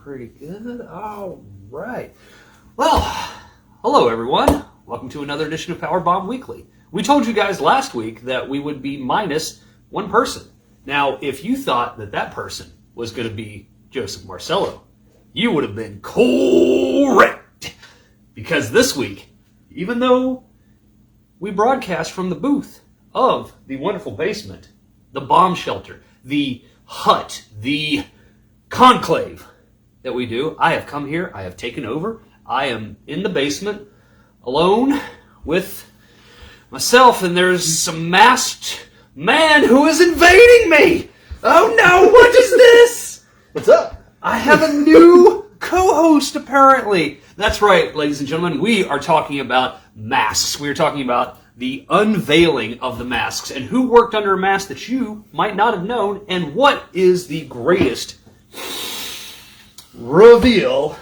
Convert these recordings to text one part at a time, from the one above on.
pretty good. All right. Well, hello everyone. Welcome to another edition of Power Bomb Weekly. We told you guys last week that we would be minus one person. Now, if you thought that that person was going to be Joseph Marcello, you would have been correct. Because this week, even though we broadcast from the booth of the wonderful basement, the bomb shelter, the hut, the conclave that we do, I have come here, I have taken over, I am in the basement alone with myself, and there's some masked man who is invading me. Oh no, what is this? What's up? I have a new co-host apparently. That's right, ladies and gentlemen, we are talking about masks. We are talking about the unveiling of the masks and who worked under a mask that you might not have known, and what is the greatest reveal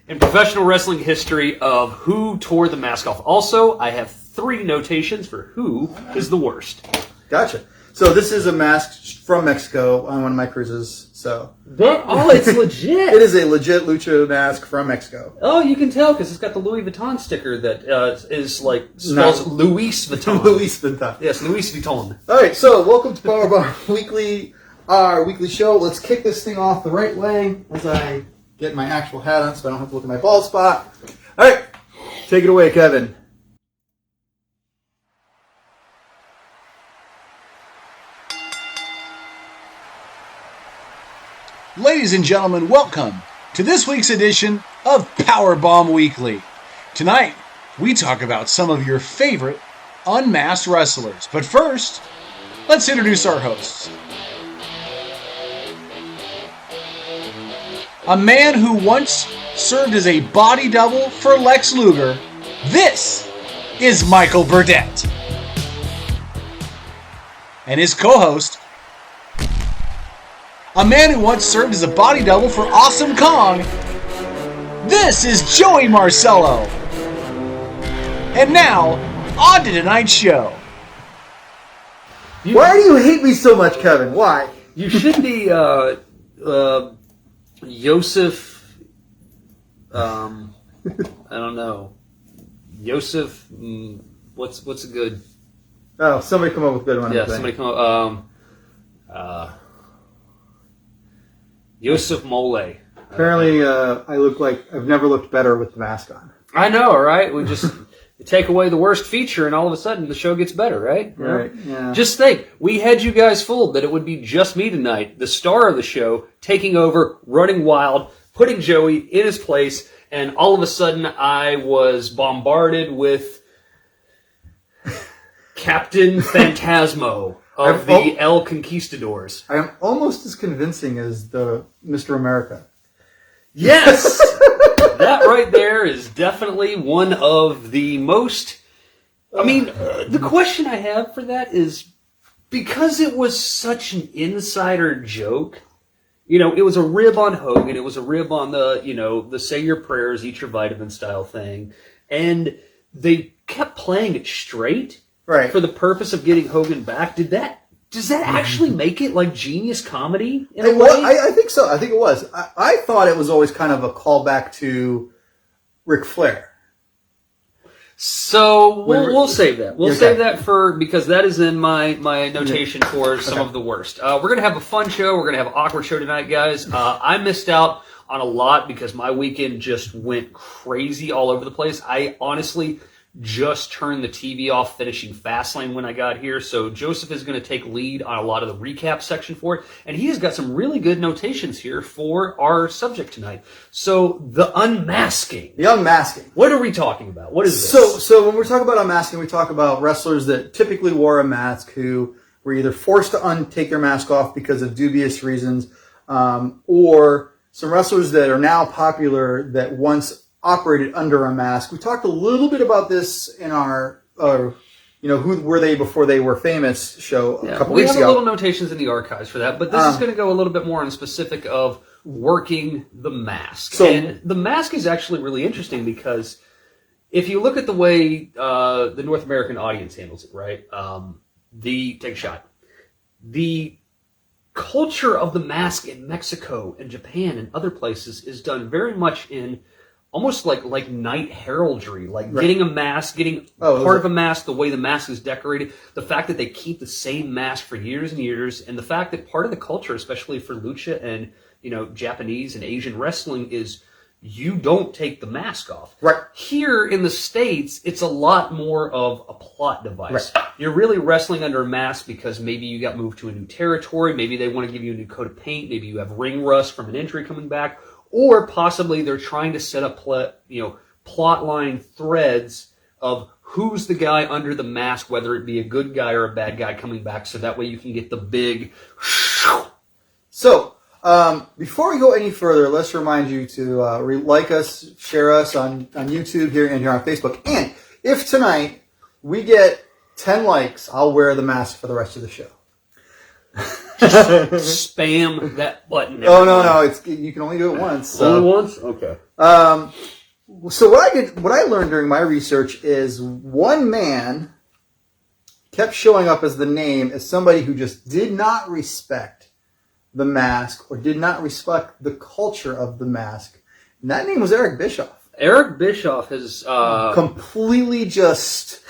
in professional wrestling history of who tore the mask off. Also, I have 3 notations for who is the worst. Gotcha. So this is a mask from Mexico on one of my cruises. So it's legit. It is a legit lucha mask from Mexico. Oh, you can tell because it's got the Louis Vuitton sticker that is like spells Louis Vuitton. Louis Vuitton. Yes, Louis Vuitton. All right, so welcome to Power Bomb Weekly, our weekly show. Let's kick this thing off the right way as I get my actual hat on so I don't have to look at my bald spot. All right, take it away, Kevin. Ladies and gentlemen, welcome to this week's edition of Power Bomb Weekly. Tonight, we talk about some of your favorite unmasked wrestlers. But first, let's introduce our hosts. A man who once served as a body double for Lex Luger, this is Michael Burdett. And his co-host, a man who once served as a body double for Awesome Kong, this is Joey Marcello. And now, on to tonight's show. Why do you hate me so much, Kevin? Why? You should be Yosef, I don't know. Yosef, what's a good... Oh, somebody come up with a good one. Yeah, somebody come up... Yosef Mole. Apparently, I look like I've never looked better with the mask on. I know, right? We just take away the worst feature, and all of a sudden the show gets better, right? Right. Yeah. Just think, we had you guys fooled that it would be just me tonight, the star of the show, taking over, running wild, putting Joey in his place, and all of a sudden I was bombarded with Captain Phantasmo of the El Conquistadors. I am almost as convincing as the Mr. America. Yes! That right there is definitely one of the most... I mean, the question I have for that is, because it was such an insider joke, you know, it was a rib on Hogan, it was a rib on the say your prayers, eat your vitamin style thing, and they kept playing it straight. Right. For the purpose of getting Hogan back. Does that actually make it like genius comedy in a way? I think so. I think it was. I thought it was always kind of a callback to Ric Flair. So we'll save that. We'll save that because that is in my notation for some of the worst. We're going to have a fun show. We're going to have an awkward show tonight, guys. I missed out on a lot because my weekend just went crazy all over the place. I honestly just turned the TV off finishing Fastlane when I got here, so Joseph is going to take lead on a lot of the recap section for it, and he has got some really good notations here for our subject tonight. So, the unmasking. The unmasking. What are we talking about? What is this? So when we're talking about unmasking, we talk about wrestlers that typically wore a mask who were either forced to take their mask off because of dubious reasons, or some wrestlers that are now popular that once operated under a mask. We talked a little bit about this in our, who were they before they were famous show a couple weeks ago. We have little notations in the archives for that, but this is going to go a little bit more on specific of working the mask. And the mask is actually really interesting because if you look at the way the North American audience handles it, right? Take a shot. The culture of the mask in Mexico and Japan and other places is done very much in almost like night heraldry, like getting a mask, getting part of a mask, the way the mask is decorated, the fact that they keep the same mask for years and years, and the fact that part of the culture, especially for lucha and Japanese and Asian wrestling, is you don't take the mask off. Right. Here in the States, it's a lot more of a plot device. Right. You're really wrestling under a mask because maybe you got moved to a new territory, maybe they want to give you a new coat of paint, maybe you have ring rust from an injury coming back, or possibly they're trying to set up plot line threads of who's the guy under the mask, whether it be a good guy or a bad guy coming back, so that way you can get the big... So... before we go any further, let's remind you to like us, share us on YouTube here and here on Facebook. And if tonight we get 10 likes, I'll wear the mask for the rest of the show. Spam that button. Oh, no. You can only do it once. So. Only once? Okay. So what I learned during my research is one man kept showing up as the name as somebody who just did not respect the mask or did not respect the culture of the mask. And that name was Eric Bischoff. Eric Bischoff has... completely just...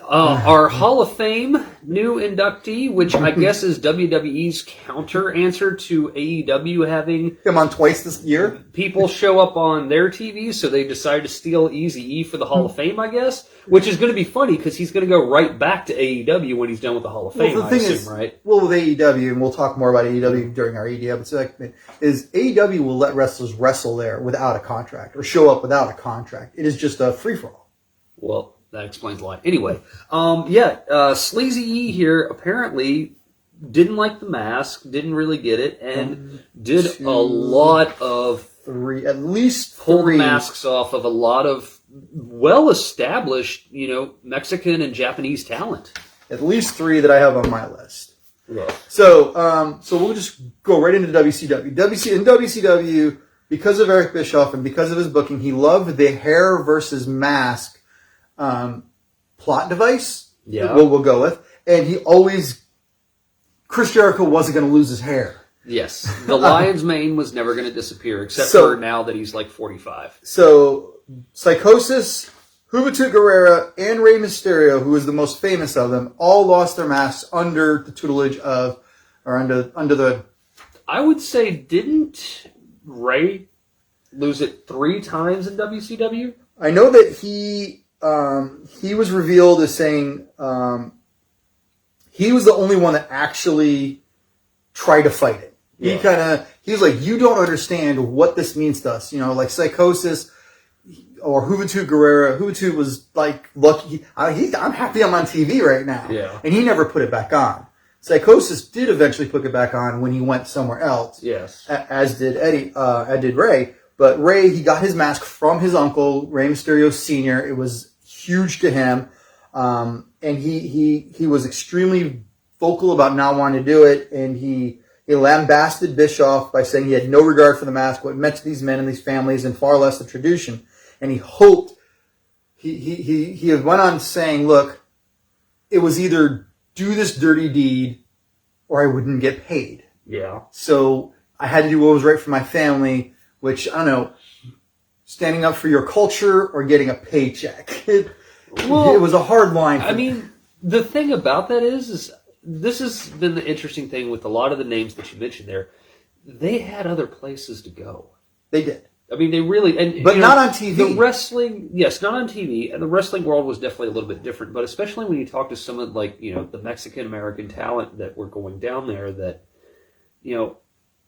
our Hall of Fame new inductee, which I guess is WWE's counter answer to AEW having... Come on twice this year. People show up on their TV, so they decide to steal Eazy-E for the Hall of Fame, I guess. Which is going to be funny, because he's going to go right back to AEW when he's done with the Hall of Fame, well, the thing is, right? Well, with AEW, and we'll talk more about AEW during our AEW segment, is AEW will let wrestlers wrestle there without a contract, or show up without a contract. It is just a free-for-all. Well, that explains a lot. Anyway, Sleazy E here apparently didn't like the mask, didn't really get it, and did a lot of... At least three. Pull the masks off of a lot of well-established, Mexican and Japanese talent. At least three that I have on my list. Yeah. So we'll just go right into WCW. In WCW, because of Eric Bischoff and because of his booking, he loved the hair versus mask plot device. Yeah. We'll go with. And Chris Jericho wasn't going to lose his hair. Yes. The lion's mane was never going to disappear, except for now that he's like 45. So, Psychosis, Juventud Guerrera, and Rey Mysterio, who is the most famous of them, all lost their masks under the tutelage of, or under the... I would say, didn't Rey lose it 3 times in WCW? I know that he was revealed as saying he was the only one that actually tried to fight it. Yeah. He was like, you don't understand what this means to us. Like Psychosis or Juventud Guerrera. Juventud was like, lucky. I'm happy I'm on TV right now. Yeah. And he never put it back on. Psychosis did eventually put it back on when he went somewhere else. Yes. As did did Rey. But Rey, he got his mask from his uncle, Rey Mysterio Sr. It was huge to him. And he was extremely vocal about not wanting to do it. And he lambasted Bischoff by saying he had no regard for the mask, what it meant to these men and these families, and far less the tradition. And he hoped, he went on saying, look, it was either do this dirty deed or I wouldn't get paid. Yeah. So I had to do what was right for my family, which, I don't know, standing up for your culture or getting a paycheck. It was a hard line. I mean, the thing about that is this has been the interesting thing with a lot of the names that you mentioned there. They had other places to go. They did. I mean, they really... But not on TV. The wrestling... Yes, not on TV. And the wrestling world was definitely a little bit different. But especially when you talk to some of, the Mexican-American talent that were going down there that,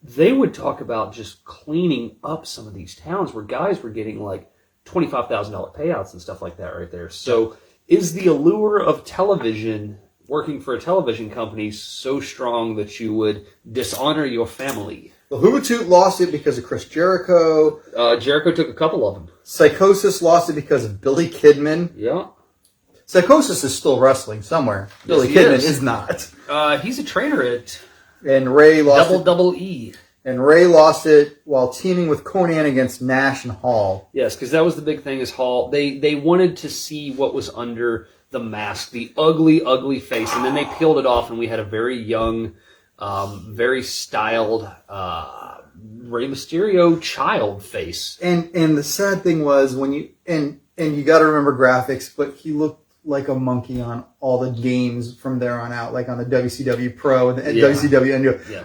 they would talk about just cleaning up some of these towns where guys were getting, $25,000 payouts and stuff like that right there. So is the allure of television... working for a television company so strong that you would dishonor your family? Well, Juventud lost it because of Chris Jericho. Jericho took a couple of them. Psychosis lost it because of Billy Kidman. Yeah. Psychosis is still wrestling somewhere. Yes, Billy Kidman is not. He's a trainer at And Ray lost Double E. And Ray lost it while teaming with Conan against Nash and Hall. Yes, because that was the big thing is Hall. They wanted to see what was under the mask, the ugly, ugly face, and then they peeled it off, and we had a very young very styled Rey Mysterio child face. And the sad thing was when you got to remember graphics, but he looked like a monkey on all the games from there on out, like on the WCW Pro and the WCW NWO. Yeah.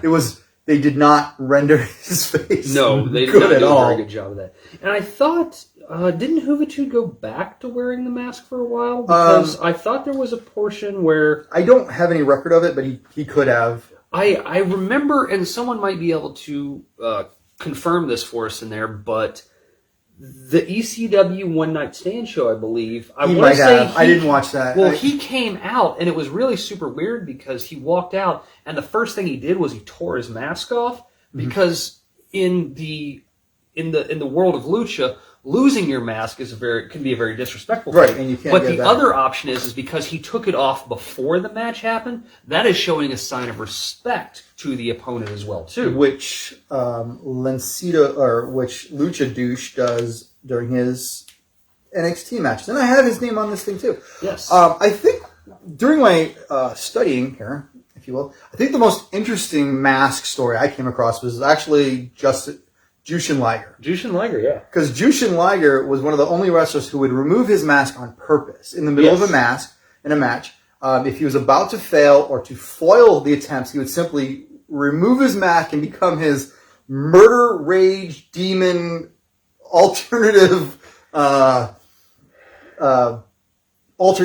They did not render his face No, they did good not at do a all. very good job of that. And I thought, didn't Juventud go back to wearing the mask for a while? Because I thought there was a portion where... I don't have any record of it, but he could have. I remember, and someone might be able to confirm this for us in there, but the ECW One Night Stand show, I believe, I didn't watch that. Well, he came out, and it was really super weird because he walked out, and the first thing he did was he tore his mask off because in the world of lucha, losing your mask can be a very disrespectful thing. Right, and you can't. But get the that. other option is because he took it off before the match happened. That is showing a sign of respect to the opponent as well, too. Which which Lucha Douche does during his NXT matches, and I have his name on this thing too. Yes. I think during my studying here, if you will, I think the most interesting mask story I came across was actually Jushin Liger. Jushin Liger, yeah. Because Jushin Liger was one of the only wrestlers who would remove his mask on purpose in the middle of a match. If he was about to fail or to foil the attempts, he would simply remove his mask and become his murder rage demon alternative alter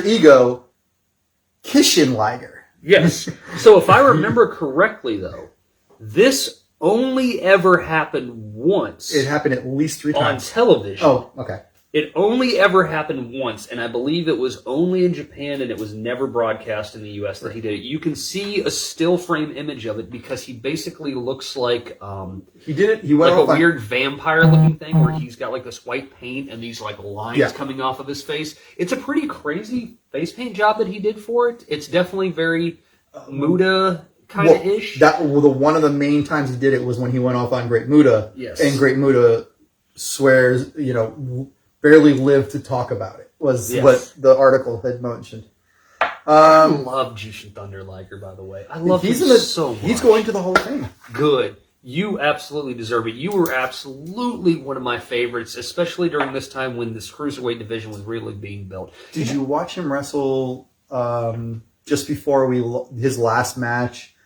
ego, Kishin Liger. Yes. So if I remember correctly, though, this only ever happened once. It happened at least 3 times. On television. Oh, okay. It only ever happened once, and I believe it was only in Japan, and it was never broadcast in the U.S. that he did it. You can see a still frame image of it because he basically looks like he did it. He went like off a weird vampire-looking thing where he's got like this white paint and these like lines coming off of his face. It's a pretty crazy face paint job that he did for it. It's definitely very Muda kind of ish. One of the main times he did it was when he went off on Great Muda. Yes. And Great Muda swears, barely lived to talk about it, was what the article had mentioned. I love Jushin Thunder Liger, by the way. I love him so much. He's going to the Hall of Fame. Good. You absolutely deserve it. You were absolutely one of my favorites, especially during this time when this cruiserweight division was really being built. Did you watch him wrestle just before his last match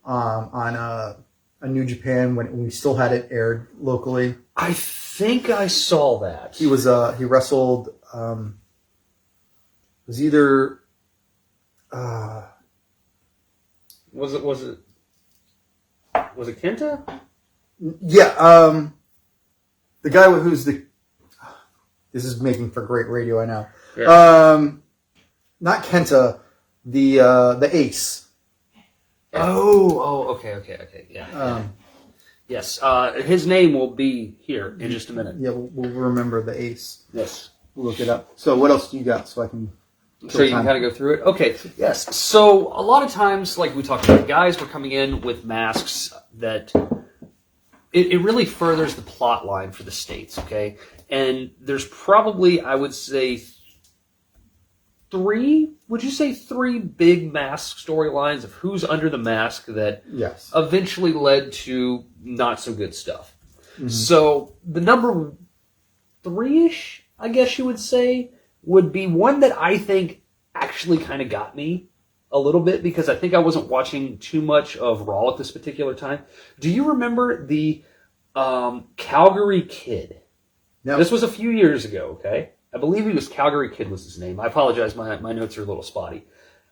on a New Japan when we still had it aired locally? I think I saw that. He wrestled. Was either. Was it Kenta? Yeah. The guy who's the. This is making for great radio, I know. Yeah. Not Kenta. The Ace. Okay. Yeah. Yes. His name will be here in just a minute. Yeah, we'll remember the Ace. Yes. We'll look it up. So what else do you got so I can... So you can kind of go through it? Okay, yes. So a lot of times, like we talked about, guys were coming in with masks that... It really furthers the plot line for the States, okay? And there's probably, I would say, three big mask storylines of who's under the mask that eventually led to not so good stuff. Mm-hmm. So the number 3-ish, I guess you would say, would be one that I think actually kind of got me a little bit because I think I wasn't watching too much of Raw at this particular time. Do you remember the Calgary Kid? No. This was a few years ago, okay? I believe he was Calgary Kid was his name. I apologize, my notes are a little spotty.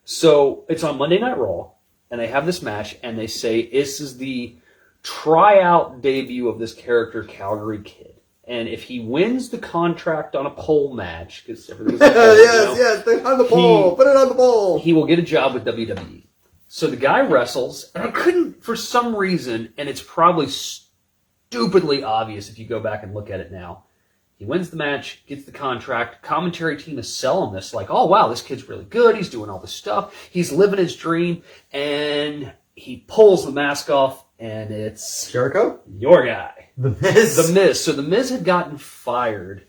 So it's on Monday Night Raw, and they have this match, and they say this is the tryout debut of this character, Calgary Kid. And if he wins the contract on a pole match, because everything's on the pole, put it on the pole. He will get a job with WWE. So the guy wrestles, and I couldn't, for some reason, and it's probably stupidly obvious if you go back and look at it now. He wins the match, gets the contract. Commentary team is selling this like, oh, wow, this kid's really good. He's doing all this stuff. He's living his dream. And he pulls the mask off, and it's... Jericho? Your guy. The Miz. The Miz. So The Miz had gotten fired.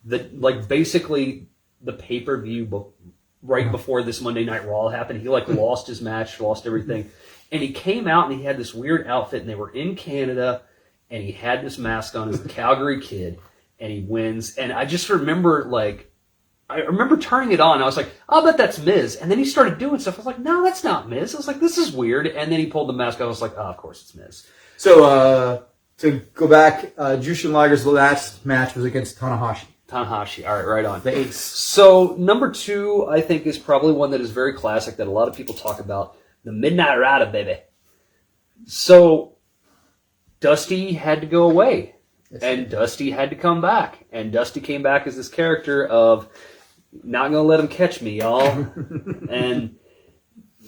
Basically, the pay-per-view right before this Monday Night Raw happened. He lost his match, lost everything. And he came out and he had this weird outfit, and they were in Canada, and he had this mask on as the Calgary Kid, and he wins. And I just remember, I remember turning it on, and I was like, I'll bet that's Miz. And then he started doing stuff. I was like, no, that's not Miz. I was like, this is weird. And then he pulled the mask off. I was like, oh, of course it's Miz. So, to go back, Jushin Liger's last match was against Tanahashi. Tanahashi. All right, right on. The ace. So, number 2, I think, is probably one that is very classic that a lot of people talk about. The Midnight Rider, baby. So, Dusty had to go away. Yes, and Dusty had to come back. And Dusty came back as this character of, not going to let him catch me, y'all. And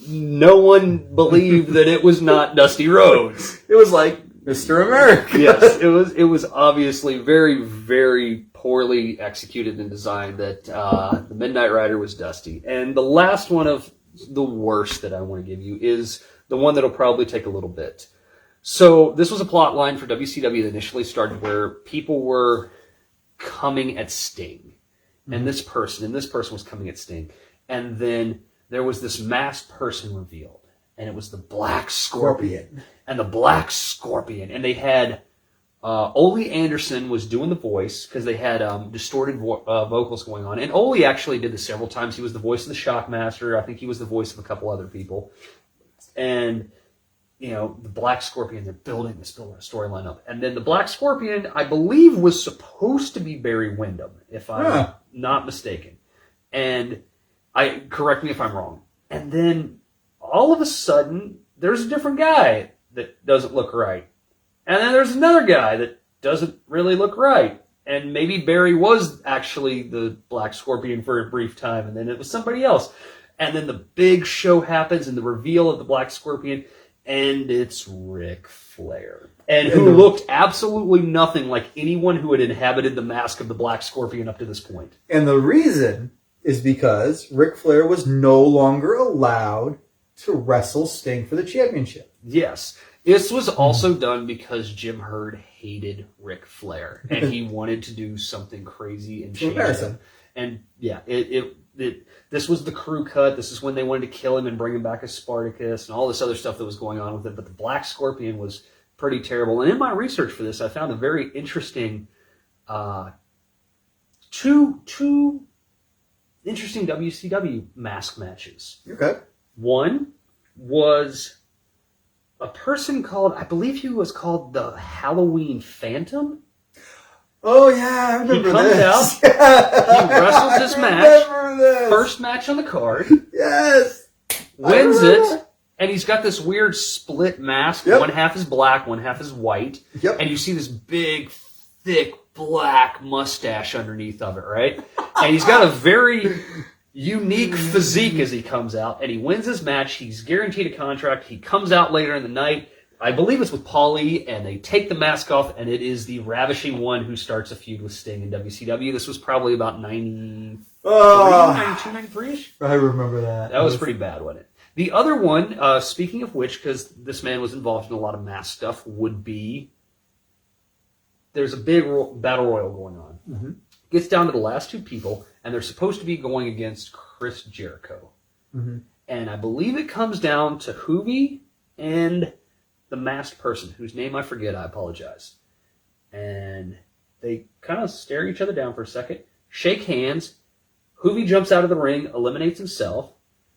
no one believed that it was not Dusty Rhodes. It was like Mr. America. Yes, it was obviously very, very poorly executed and designed that the Midnight Rider was Dusty. And the last one of the worst that I want to give you is the one that'll probably take a little bit. So this was a plot line for WCW that initially started where people were coming at Sting. And this person was coming at Sting. And then there was this masked person revealed. And it was the Black Scorpion. And the Black Scorpion. And they had Ole Anderson was doing the voice because they had distorted vocals going on. And Ole actually did this several times. He was the voice of the Shockmaster. I think he was the voice of a couple other people. And, the Black Scorpion, they're building this storyline up. And then the Black Scorpion, I believe, was supposed to be Barry Windham, if I'm not mistaken. And correct me if I'm wrong. And then all of a sudden, there's a different guy that doesn't look right. And then there's another guy that doesn't really look right. And maybe Barry was actually the Black Scorpion for a brief time, and then it was somebody else. And then the big show happens, and the reveal of the Black Scorpion, and it's Ric Flair. And who looked absolutely nothing like anyone who had inhabited the mask of the Black Scorpion up to this point. And the reason is because Ric Flair was no longer allowed to wrestle Sting for the championship. Yes. This was also done because Jim Herd hated Ric Flair, and he wanted to do something crazy and change him. And yeah, this was the crew cut. This is when they wanted to kill him and bring him back as Spartacus and all this other stuff that was going on with it. But the Black Scorpion was pretty terrible. And in my research for this, I found a very interesting two interesting WCW mask matches. Okay. One was a person called, I believe he was called the Halloween Phantom. Oh, yeah, I remember He comes this. out, he wrestles this match, first match on the card, yes, wins it, and he's got this weird split mask. Yep. One half is black, one half is white, Yep. and you see this big, thick, black mustache underneath of it, right? And he's got a very unique physique as he comes out, and he wins his match. He's guaranteed a contract. He comes out later in the night. I believe it's with Paulie, and they take the mask off, and it is the Ravishing One who starts a feud with Sting in WCW. This was probably about 92, 93-ish? I remember that. That was pretty bad, wasn't it? The other one, speaking of which, because this man was involved in a lot of mask stuff, would be there's a big battle royal going on. Mm-hmm. Gets down to the last two people, and they're supposed to be going against Chris Jericho. Mm-hmm. And I believe it comes down to Hoovy and the masked person, whose name I forget, I apologize. And they kind of stare each other down for a second, shake hands. Hoovy jumps out of the ring, eliminates himself.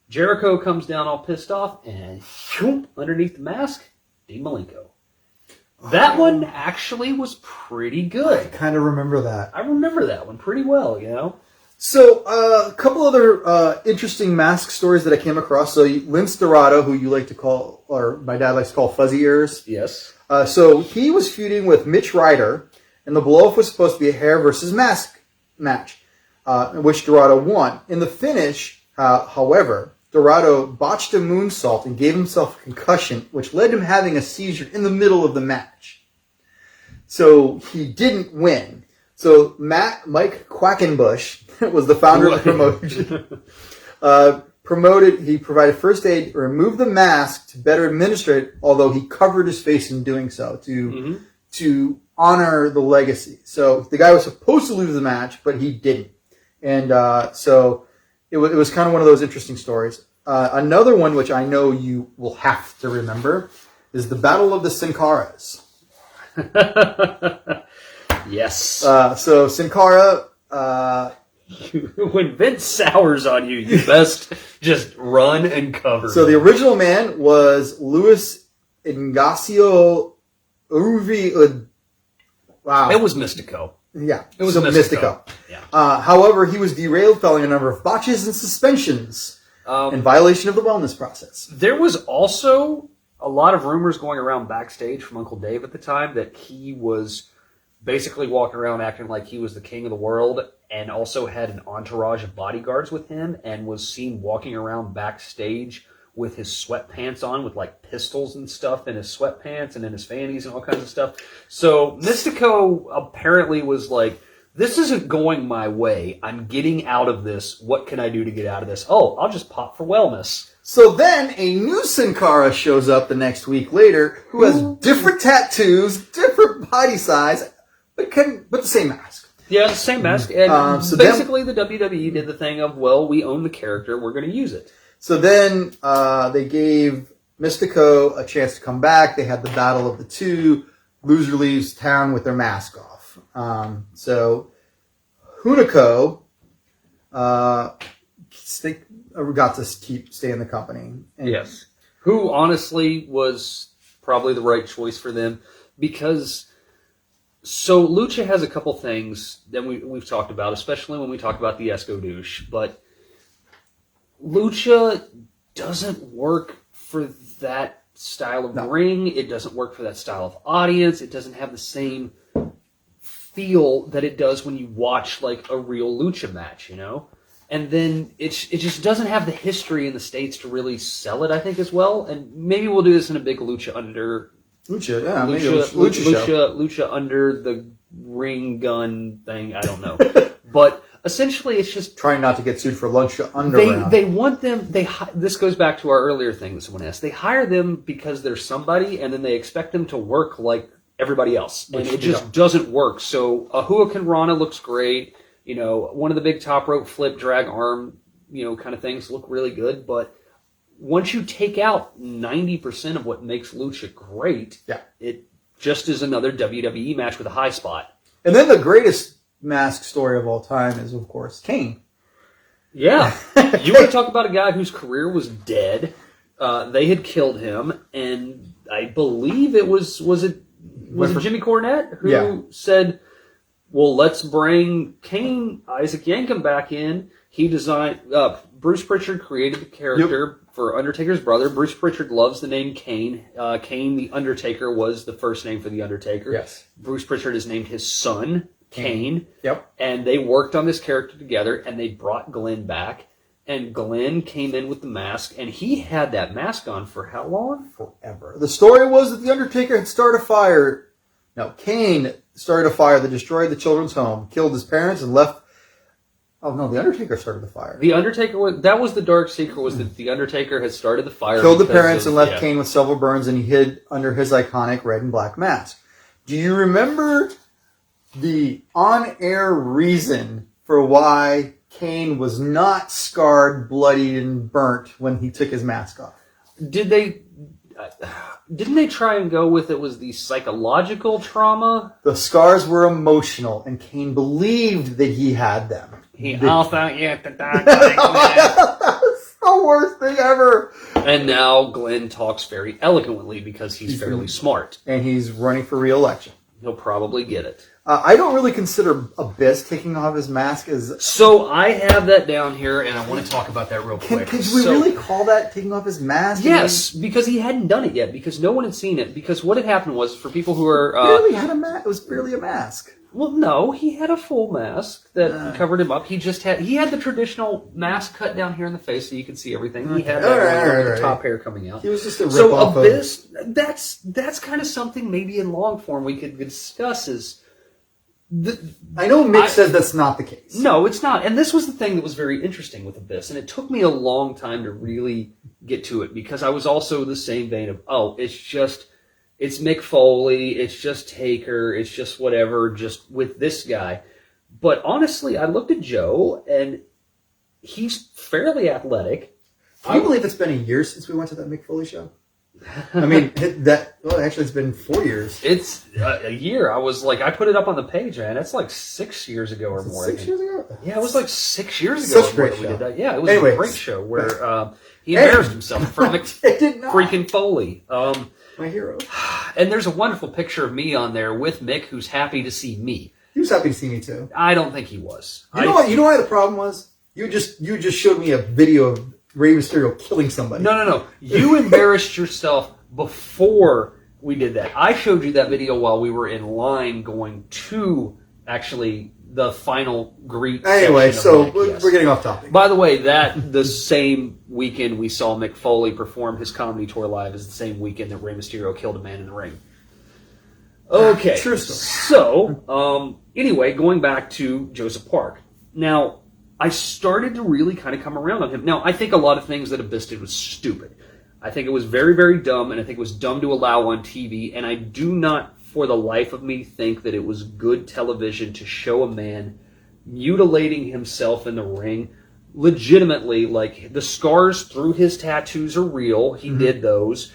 Jericho comes down all pissed off, and underneath the mask, Dean Malenko. That one actually was pretty good. I kind of remember that. I remember that one pretty well, So, a couple other interesting mask stories that I came across. So, Vince Dorado, who you like to call, or my dad likes to call Fuzzy Ears. Yes. So, he was feuding with Mitch Ryder, and the blow-off was supposed to be a hair versus mask match, in which Dorado won. In the finish, however, Dorado botched a moonsault and gave himself a concussion, which led to him having a seizure in the middle of the match. So, he didn't win. So Mike Quackenbush was the founder of the promotion. He provided first aid, removed the mask to better administer it, although he covered his face in doing so to honor the legacy. So the guy was supposed to lose the match, but he didn't. And so it was kind of one of those interesting stories. Another one, which I know you will have to remember, is the Battle of the Sin Caras. Yes. So Sin Cara, when Vince sours on you, you best just run and cover. So the original man was Luis Ignacio Uruvi. Wow. It was Mystico. Yeah. It was Mystico. Yeah. However, he was derailed following a number of botches and suspensions in violation of the wellness process. There was also a lot of rumors going around backstage from Uncle Dave at the time that he was basically walking around acting like he was the king of the world, and also had an entourage of bodyguards with him, and was seen walking around backstage with his sweatpants on, with like pistols and stuff in his sweatpants and in his fannies and all kinds of stuff. So Mystico apparently was like, this isn't going my way. I'm getting out of this. What can I do to get out of this? Oh, I'll just pop for wellness. So then a new Sin Cara shows up the next week later, who has different tattoos, different body size, but the same mask. Yeah, the same mask. And so basically the WWE did the thing of, well, we own the character, we're going to use it. So then they gave Mystico a chance to come back. They had the battle of the two. Loser leaves town with their mask off. So Hunico got to stay in the company. And yes. Who honestly was probably the right choice for them, because so Lucha has a couple things that we've talked about, especially when we talk about the S02, but Lucha doesn't work for that style of ring. It doesn't work for that style of audience. It doesn't have the same feel that it does when you watch like a real Lucha match, you know? And then it just doesn't have the history in the States to really sell it, I think, as well. And maybe we'll do this in a big Lucha under... Lucha, yeah. Lucha under the ring gun thing, I don't know. But essentially it's just... Trying not to get sued for Lucha Underground. They want them... This goes back to our earlier thing that someone asked. They hire them because they're somebody, and then they expect them to work like everybody else. And it just doesn't work. So Huracan Rana looks great. You know, one of the big top rope flip, drag arm, you know, kind of things look really good. But once you take out 90% of what makes Lucha great, it just is another WWE match with a high spot. And then the greatest mask story of all time is, of course, Kane. Yeah. You want to talk about a guy whose career was dead. They had killed him, and I believe it was it Jimmy Cornette who said, well, let's bring Isaac Yankem back in. He designed, Bruce Pritchard created the character for Undertaker's brother. Bruce Pritchard loves the name Kane. Kane the Undertaker was the first name for the Undertaker. Yes. Bruce Pritchard has named his son Kane. Yep. And they worked on this character together, and they brought Glenn back. And Glenn came in with the mask, and he had that mask on for how long? Forever. The story was that the Undertaker had started a fire. No, Kane started a fire that destroyed the children's home, killed his parents, and left. Oh no, the Undertaker started the fire. The Undertaker that was the dark secret, was that the Undertaker had started the fire, killed the parents, and left Kane with several burns, and he hid under his iconic red and black mask. Do you remember the on-air reason for why Kane was not scarred, bloodied, and burnt when he took his mask off? Didn't they try and go with it was the psychological trauma? The scars were emotional, and Kane believed that he had them. He also used to talk like that. That's the worst thing ever. And now Glenn talks very eloquently because he's fairly smart. And he's running for re-election. He'll probably get it. I don't really consider Abyss taking off his mask as... So I have that down here, and I want to talk about that real quick. Can we really call that taking off his mask? Yes, because he hadn't done it yet, because no one had seen it. Because what had happened was, for people who are... It was barely a mask. Well, no, he had a full mask that covered him up. He had the traditional mask cut down here in the face so you could see everything. He had the top hair coming out. He was just a rip-off. So Abyss, that's kind of something maybe in long form we could discuss is... I know Mick says that's not the case. No, it's not. And this was the thing that was very interesting with Abyss. And it took me a long time to really get to it because I was also the same vein of, it's Mick Foley, it's just Taker, it's just whatever, just with this guy. But honestly, I looked at Joe, and he's fairly athletic. Can you believe it's been a year since we went to that Mick Foley show? I mean, actually, it's been 4 years. It's a year. I put it up on the page, man. It's like 6 years ago or more. 6 years ago? Yeah, it was like 6 years ago. Such a great we show. did that. Yeah, it was Anyways. a great show where he embarrassed himself for freaking Foley. My hero. And there's a wonderful picture of me on there with Mick, who's happy to see me. He was happy to see me too. I don't think he was. You know what? You know why the problem was? You just showed me a video of Rey Mysterio killing somebody. No. You embarrassed yourself before we did that. I showed you that video while we were in line going to actually the final greet. Anyway, so section of Mick, we're getting off topic. By the way, the same weekend we saw Mick Foley perform his comedy tour live is the same weekend that Rey Mysterio killed a man in the ring. Okay. True story. So, anyway, going back to Joseph Park. Now, I started to really kind of come around on him. Now, I think a lot of things that Abyss did was stupid. I think it was very, very dumb, and I think it was dumb to allow on TV, and I do not, for the life of me, think that it was good television to show a man mutilating himself in the ring. Legitimately, like, the scars through his tattoos are real. He did those.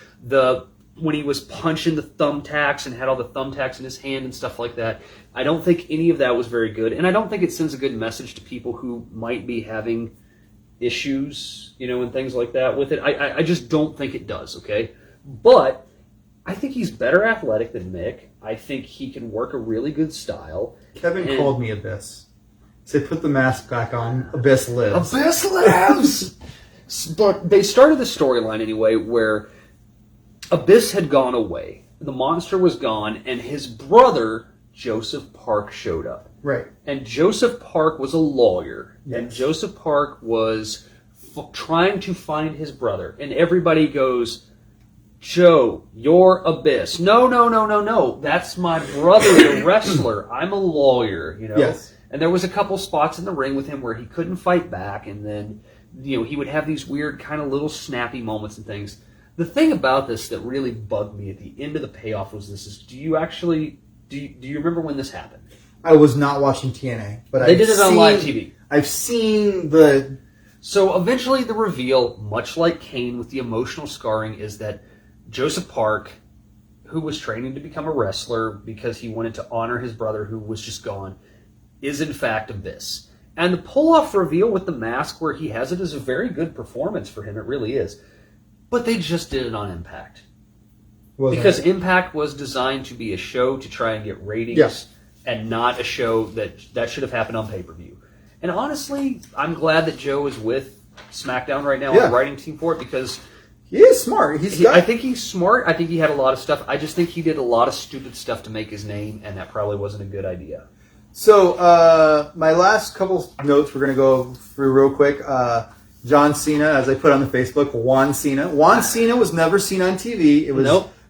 When he was punching the thumbtacks and had all the thumbtacks in his hand and stuff like that, I don't think any of that was very good. And I don't think it sends a good message to people who might be having issues, and things like that with it. I just don't think it does, okay? But I think he's better athletic than Mick. I think he can work a really good style. Kevin called me Abyss. He said, put the mask back on. Abyss lives. Abyss lives! But they started the storyline anyway where Abyss had gone away. The monster was gone, and his brother, Joseph Park, showed up. Right. And Joseph Park was a lawyer. Yes. And Joseph Park was trying to find his brother. And everybody goes, Joe, you're Abyss. No. That's my brother, the wrestler. I'm a lawyer, Yes. And there was a couple spots in the ring with him where he couldn't fight back. And then, he would have these weird kind of little snappy moments and things. The thing about this that really bugged me at the end of the payoff was this: do you remember when this happened? I was not watching TNA, but they did it on live TV. I've seen the. So eventually, the reveal, much like Kane with the emotional scarring, is that Joseph Park, who was training to become a wrestler because he wanted to honor his brother who was just gone, is in fact Abyss. And the pull-off reveal with the mask where he has it is a very good performance for him. It really is. But they just did it on Impact. Because Impact was designed to be a show to try and get ratings and not a show that should have happened on pay-per-view. And honestly, I'm glad that Joe is with SmackDown right now on the writing team for it because he is smart. I think he's smart. I think he had a lot of stuff. I just think he did a lot of stupid stuff to make his name, and that probably wasn't a good idea. So my last couple notes we're going to go through real quick. John Cena, as I put on the Facebook, Juan Cena. Juan Cena was never seen on TV. It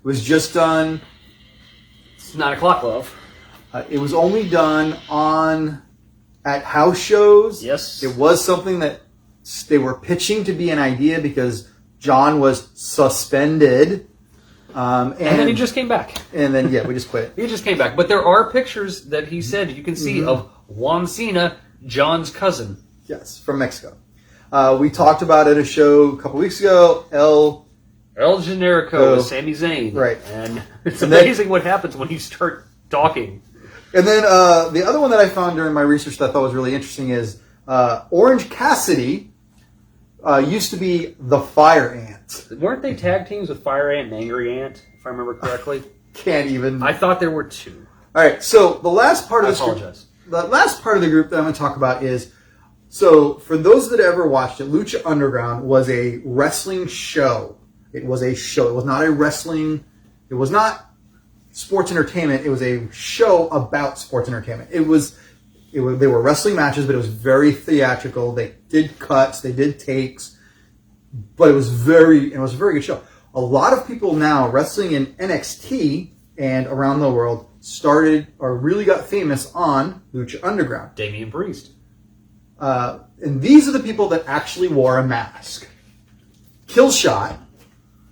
was just done. It's 9 o'clock, love. It was only done at house shows. Yes. It was something that they were pitching to be an idea because John was suspended. And then he just came back. And then, we just quit. He just came back. But there are pictures that he said you can see of Juan Cena, John's cousin. Yes, from Mexico. We talked about it at a show a couple weeks ago. El Generico with Sami Zayn. Right. And it's amazing what happens when you start talking. And then the other one that I found during my research that I thought was really interesting is Orange Cassidy used to be the Fire Ant. Weren't they tag teams with Fire Ant and Angry Ant, if I remember correctly? Can't even. I thought there were two. All right, so the last part of this apologize. The last part of the group that I'm going to talk about is, so for those that ever watched it, Lucha Underground was a wrestling show. It was a show. It was not a wrestling. It was not sports entertainment. It was a show about sports entertainment. They were wrestling matches, but it was very theatrical. They did cuts, they did takes, but it was a very good show. A lot of people now wrestling in NXT and around the world started or really got famous on Lucha Underground. Damian Priest. And these are the people that actually wore a mask. Killshot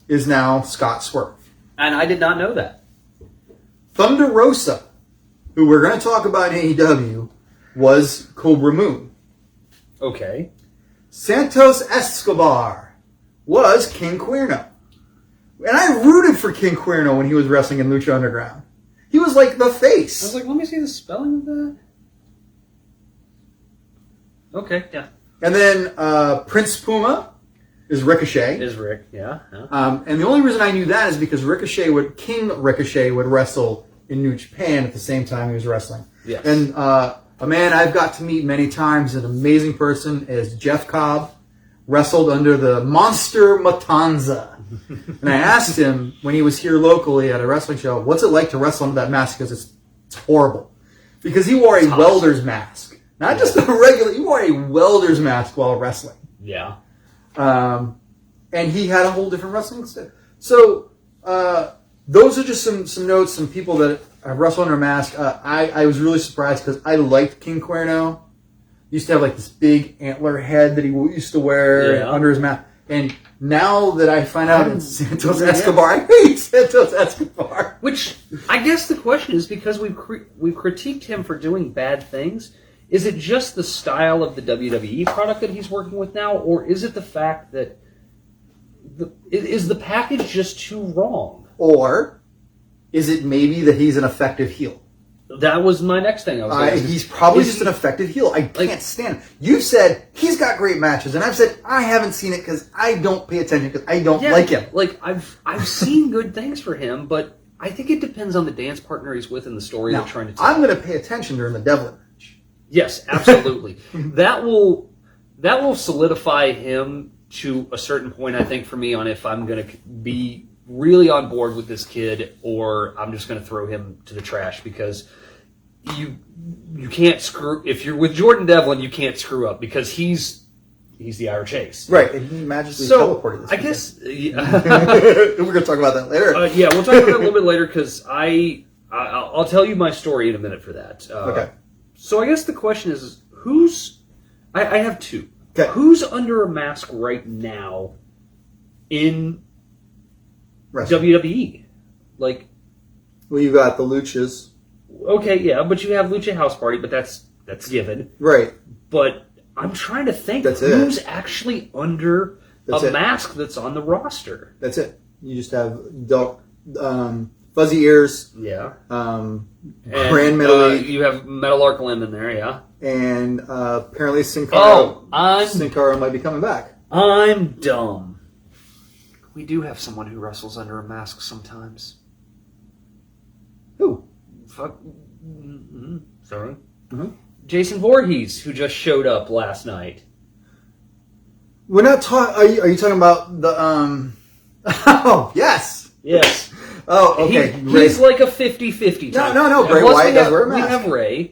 is now Scott Swerve. And I did not know that. Thunder Rosa, who we're going to talk about in AEW, was Cobra Moon. Okay. Santos Escobar was King Cuerno. And I rooted for King Cuerno when he was wrestling in Lucha Underground. He was like the face. I was like, let me see the spelling of that. Okay, yeah. And then Prince Puma is Ricochet. Is Rick, yeah. And the only reason I knew that is because King Ricochet would wrestle in New Japan at the same time he was wrestling. Yes. And a man I've got to meet many times, an amazing person, is Jeff Cobb. Wrestled under the Monster Matanza. And I asked him when he was here locally at a wrestling show, what's it like to wrestle under that mask? Because it's horrible. Because he wore a welder's mask. Not just a regular, he wore a welder's mask while wrestling. Yeah. And he had a whole different wrestling style. So, those are just some notes, some people that have wrestled under a mask. I was really surprised because I liked King Cuerno. He used to have like this big antler head that he used to wear under his mask. And now that I find out it's Santos Escobar, I hate Santos Escobar. Which, I guess the question is, because we've critiqued him for doing bad things, is it just the style of the WWE product that he's working with now, or is it the fact that is the package just too wrong? Or is it maybe that he's an effective heel? That was my next thing. I was going to he's probably just an effective heel. I can't stand him. You've said he's got great matches, and I've said I haven't seen it because I don't pay attention because I don't like him. Like I've seen good things for him, but I think it depends on the dance partner he's with and the story they're trying to tell. I'm going to pay attention during the Devlin match. Yes, absolutely. that will solidify him to a certain point, I think, for me, on if I'm going to be really on board with this kid or I'm just going to throw him to the trash, because you can't screw. If you're with Jordan Devlin, you can't screw up because he's the Irish Ace. Right, and he magically teleported this guess we're going to talk about that later. Yeah, we'll talk about that a little bit later because I'll tell you my story in a minute for that. Okay. So I guess the question is, who's... I have two. Okay. Who's under a mask right now in WWE? Like... Well, you got the Luchas. Okay, yeah, but you have Lucha House Party, but that's given. Right. But I'm trying to think who's actually under a mask that's on the roster. That's it. You just have Fuzzy Ears. Yeah. Grand Metal you have Metal Arc Limb in there, yeah. And apparently Sin Cara, Sin Cara might be coming back. I'm dumb. We do have someone who wrestles under a mask sometimes. Who? Fuck. Sorry. Mm-hmm. Jason Voorhees, who just showed up last night. We're not talking. Are you talking about the? Oh yes. Yes. Oh, okay. He's like a 50-50 type. No. Bray Wyatt does wear a mask.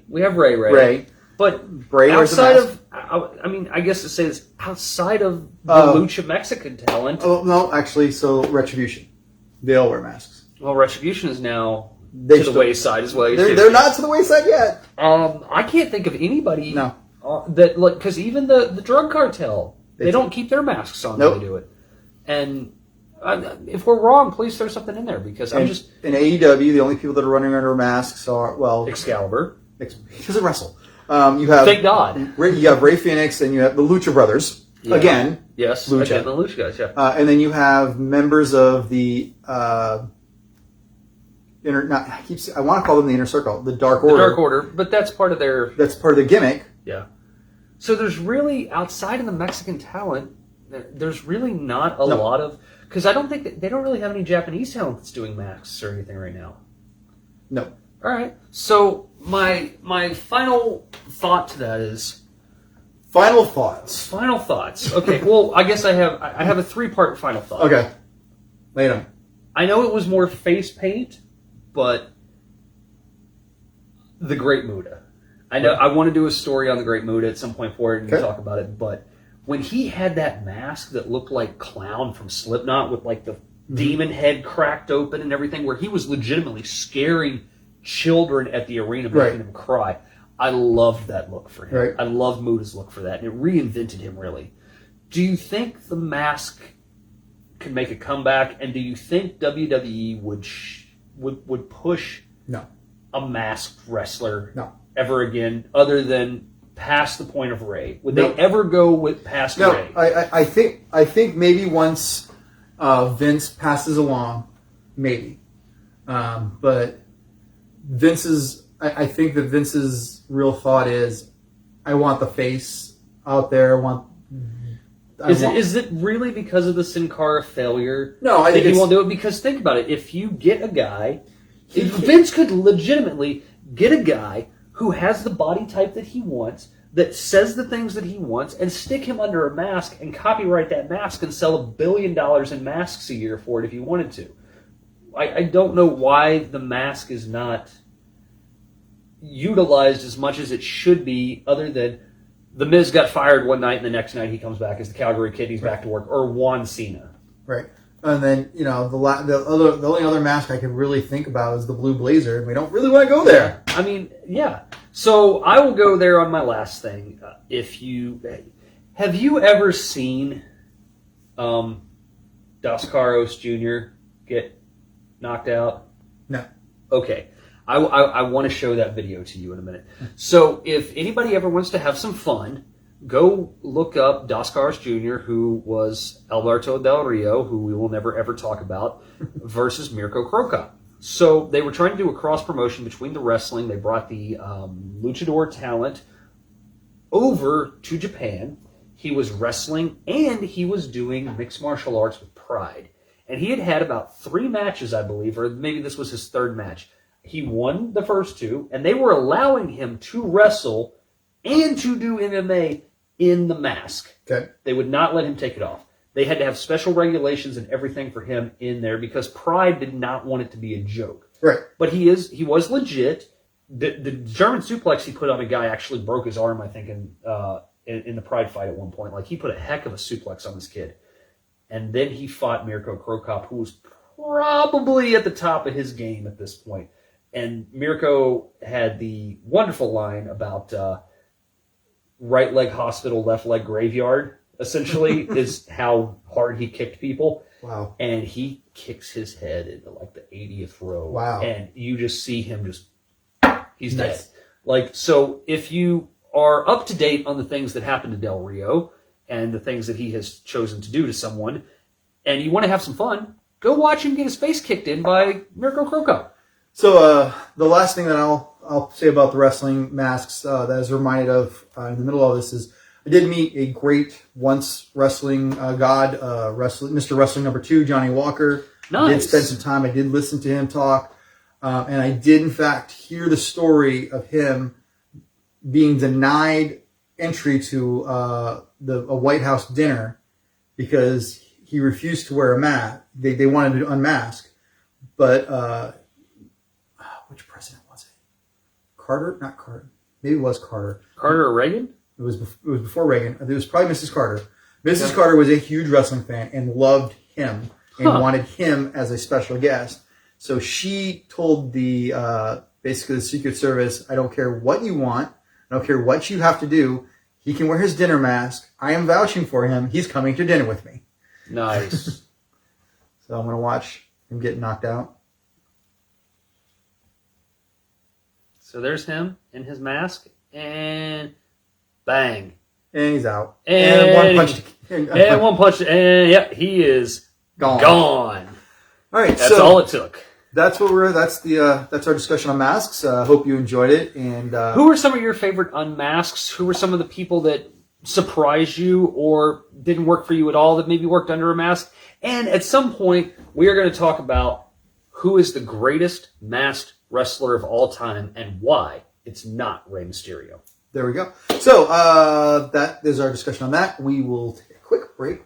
We have Ray. Ray. But Ray outside of, I mean, I guess to say this, outside of the Lucha Mexican talent. Oh no, actually, so Retribution, they all wear masks. Well, Retribution is now to the wayside as well. They're not to the wayside yet. I can't think of anybody. No. That like, because even the drug cartel, they don't keep their masks on when they do it. And if we're wrong, please throw something in there, because I'm just in AEW, the only people that are running under masks are Excalibur. He doesn't wrestle. You have thank God. You have Ray Phoenix, and you have the Lucha Brothers again. Yes, Lucha. Again, the Lucha guys. Yeah. And then you have members of the I want to call them the Inner Circle, the Dark Order. The Dark Order, but that's part of their... That's part of the gimmick. Yeah. So there's really, outside of the Mexican talent, there's really not a lot of... Because I don't think... They don't really have any Japanese talent that's doing masks or anything right now. No. All right. So my final thought to that is... Final thoughts. Final thoughts. Okay, well, I guess I have a 3-part final thought. Okay. Lay it on. I know it was more face paint, but the Great Muta. I know I want to do a story on the Great Muta at some point forward and talk about it, but when he had that mask that looked like Clown from Slipknot with like the demon head cracked open and everything, where he was legitimately scaring children at the arena, making them cry. I loved that look for him. Right. I love Muta's look for that, and it reinvented him, really. Do you think the mask could make a comeback, and do you think WWE would push no a masked wrestler no ever again, other than past the point of Ray? Would No. they ever go past No, Ray? I think maybe once Vince passes along, maybe. But I think that Vince's real thought is, I want the face out there. Is it really because of the Sin Cara failure? No, I think he won't do it. Because think about it: if you get a guy, Vince could legitimately get a guy who has the body type that he wants, that says the things that he wants, and stick him under a mask and copyright that mask and sell $1 billion in masks a year for it if he wanted to. I don't know why the mask is not utilized as much as it should be, other than The Miz got fired one night and the next night he comes back as the Calgary Kid, he's back to work, or Juan Cena. Right. And then, the only other mask I can really think about is the Blue Blazer, and we don't really want to go there. I mean, yeah. So I will go there on my last thing. Have you ever seen Dos Caros Jr. get knocked out? No. Okay. I want to show that video to you in a minute. So if anybody ever wants to have some fun, go look up Dos Caros Jr., who was Alberto Del Rio, who we will never ever talk about, versus Mirko Cro Cop. So they were trying to do a cross promotion between the wrestling. They brought the luchador talent over to Japan. He was wrestling and he was doing mixed martial arts with Pride. And he had about 3 matches, I believe, or maybe this was his 3rd match. He won the first 2, and they were allowing him to wrestle and to do MMA in the mask. Okay. They would not let him take it off. They had to have special regulations and everything for him in there because Pride did not want it to be a joke. Right. But he was legit. The German suplex he put on a guy actually broke his arm, I think, in the Pride fight at one point. Like, he put a heck of a suplex on this kid. And then he fought Mirko Cro Cop, who was probably at the top of his game at this point. And Mirko had the wonderful line about right leg hospital, left leg graveyard, essentially, is how hard he kicked people. Wow. And he kicks his head into like the 80th row. Wow. And you just see him he's Nice. dead. Like, so if you are up to date on the things that happened to Del Rio and the things that he has chosen to do to someone, and you want to have some fun, go watch him get his face kicked in by Mirko Cro Cop. So the last thing that I'll say about the wrestling masks that I was reminded of in the middle of this is I did meet a great once wrestling god, Mr. Wrestling number 2, Johnny Walker. Nice. I did spend some time. I did listen to him talk, and I did in fact hear the story of him being denied entry to a White House dinner because he refused to wear a mask. They wanted to unmask, but which president was it? Carter? Not Carter. Maybe it was Carter. Carter or Reagan? It was before Reagan. It was probably Mrs. Carter. Mrs. Carter was a huge wrestling fan and loved him and wanted him as a special guest. So she told basically the Secret Service, I don't care what you want. I don't care what you have to do. He can wear his dinner mask. I am vouching for him. He's coming to dinner with me. Nice. So I'm going to watch him get knocked out. So there's him in his mask, and bang. And he's out. And one punch. And yeah, he is Gone. Gone. All right, That's so all it took. that's our discussion on masks. Hope you enjoyed it. And Who were some of your favorite unmasks? Who were some of the people that surprised you or didn't work for you at all that maybe worked under a mask? And at some point, we are going to talk about who is the greatest masked wrestler of all time and why it's not Rey Mysterio. there we go. So that is our discussion on that. We will take a quick break.